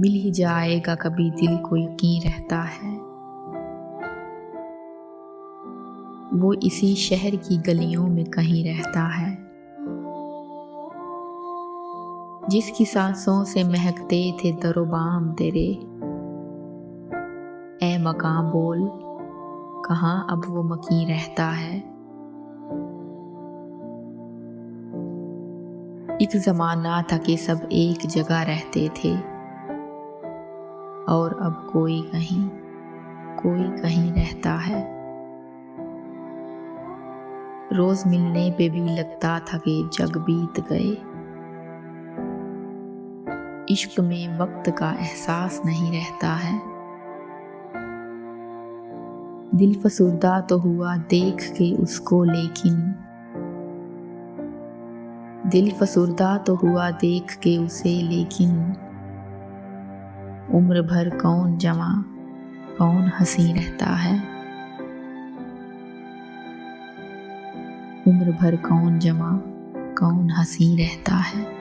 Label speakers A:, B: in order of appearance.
A: मिल ही जाएगा कभी दिल को यकीन रहता है। वो इसी शहर की गलियों में कहीं रहता है, जिसकी सांसों से महकते थे दरोबाम तेरे। ऐ मकां बोल कहाँ अब वो मकीन रहता है। एक जमाना था कि सब एक जगह रहते थे, और अब कोई कहीं रहता है। रोज मिलने पे भी लगता था कि जग बीत गए। इश्क में वक्त का एहसास नहीं रहता है। दिल फसुर्दा तो हुआ देख के उसको, लेकिन दिल फसुर्दा तो हुआ देख के उसे, लेकिन उम्र भर कौन जवां कौन हंसी रहता है। उम्र भर कौन जवां कौन हंसी रहता है।